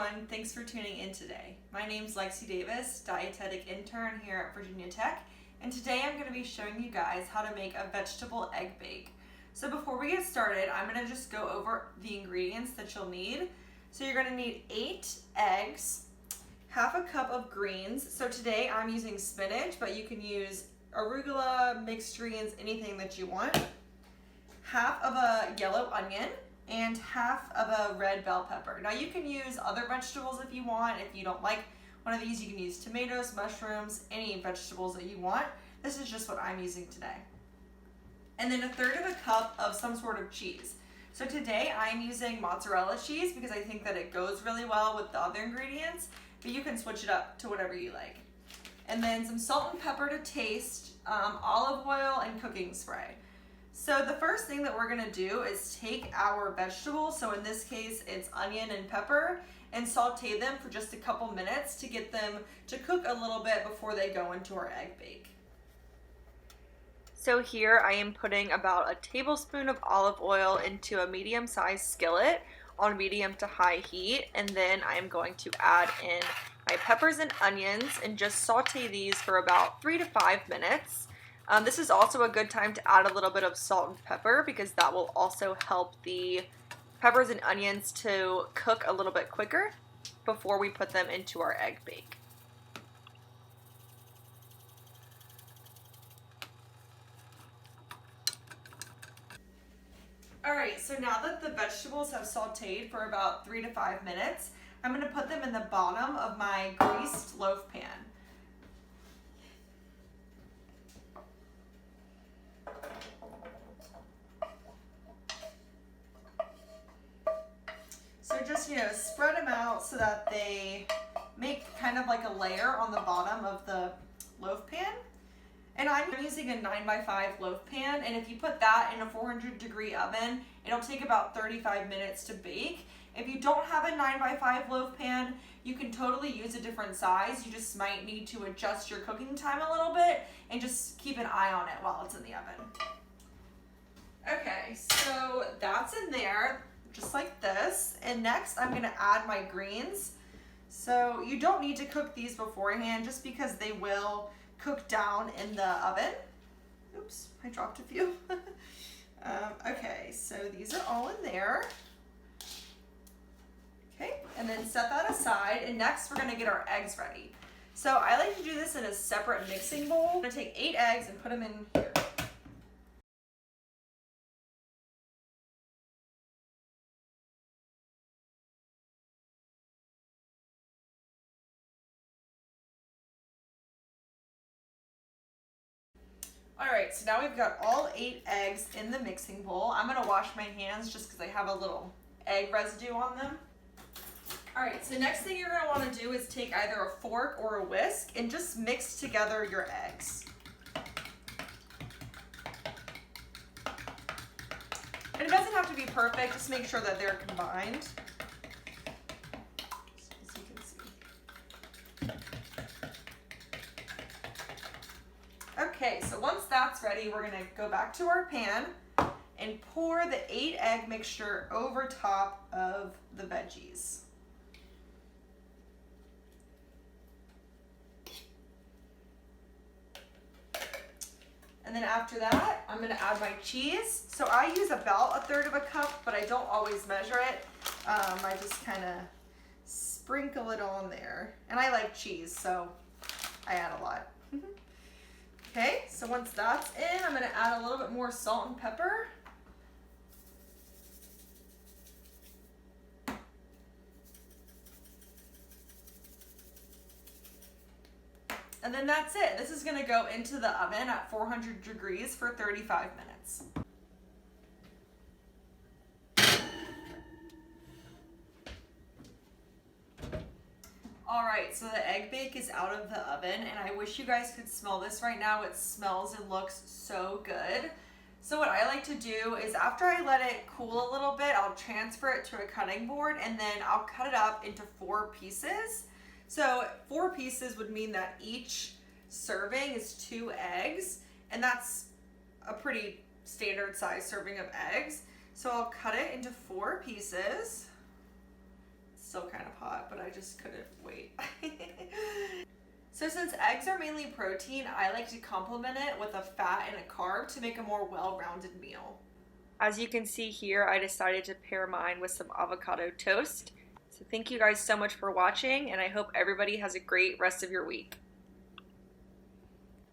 everyone, thanks for tuning in today. My name's Lexie Davis, dietetic intern here at Virginia Tech, and today I'm going to be showing you guys how to make a vegetable egg bake. So before we get started, I'm going to just go over the ingredients that you'll need. So you're going to need 8 eggs, half a cup of greens. So today I'm using spinach, but you can use arugula, mixed greens, anything that you want. Half of a yellow onion, and half of a red bell pepper. Now you can use other vegetables if you want. If you don't like one of these, you can use tomatoes, mushrooms, any vegetables that you want. This is just what I'm using today. And then 1/3 of a cup of some sort of cheese. So today I'm using mozzarella cheese because I think that it goes really well with the other ingredients, but you can switch it up to whatever you like. And then some salt and pepper to taste, olive oil, and cooking spray. So the first thing that we're gonna do is take our vegetables, so in this case it's onion and pepper, and saute them for just a couple minutes to get them to cook a little bit before they go into our egg bake. So here I am putting about a tablespoon of olive oil into a medium-sized skillet on medium to high heat, and then I am going to add in my peppers and onions and just saute these for about 3 to 5 minutes. This is also a good time to add a little bit of salt and pepper because that will also help the peppers and onions to cook a little bit quicker before we put them into our egg bake. Alright, so now that the vegetables have sauteed for about 3 to 5 minutes, I'm going to put them in the bottom of my greased loaf pan. So just, spread them out so that they make kind of like a layer on the bottom of the loaf pan. And I'm using a 9x5 loaf pan, and if you put that in a 400-degree oven, it'll take about 35 minutes to bake. If you don't have a 9x5 loaf pan, you can totally use a different size. You just might need to adjust your cooking time a little bit and just keep an eye on it while it's in the oven. Okay, so that's in there, just like this. And next I'm gonna add my greens. So you don't need to cook these beforehand just because they will cook down in the oven. Oops, I dropped a few. Okay, so these are all in there. Okay, and then set that aside, and next we're gonna get our eggs ready. So I like to do this in a separate mixing bowl. I'm gonna take 8 eggs and put them in here. Alright, so now we've got all 8 eggs in the mixing bowl. I'm gonna wash my hands just because I have a little egg residue on them. Alright, so next thing you're gonna wanna do is take either a fork or a whisk and just mix together your eggs. And it doesn't have to be perfect, just make sure that they're combined. As you can see. Okay, so once that's ready, we're gonna go back to our pan and pour the 8 egg mixture over top of the veggies. And then after that, I'm gonna add my cheese. So I use about 1/3 of a cup, but I don't always measure it. I just kind of sprinkle it on there. And I like cheese, so I add a lot. Okay, so once that's in, I'm gonna add a little bit more salt and pepper. And then that's it. This is gonna go into the oven at 400 degrees for 35 minutes. All right, so the egg bake is out of the oven, and I wish you guys could smell this right now. It smells and looks so good. So what I like to do is after I let it cool a little bit, I'll transfer it to a cutting board, and then I'll cut it up into 4 pieces. So 4 pieces would mean that each serving is 2 eggs, and that's a pretty standard size serving of eggs. So I'll cut it into 4 pieces. It's still kind of hot, but I just couldn't wait. So since eggs are mainly protein, I like to complement it with a fat and a carb to make a more well-rounded meal. As you can see here, I decided to pair mine with some avocado toast. So thank you guys so much for watching, and I hope everybody has a great rest of your week.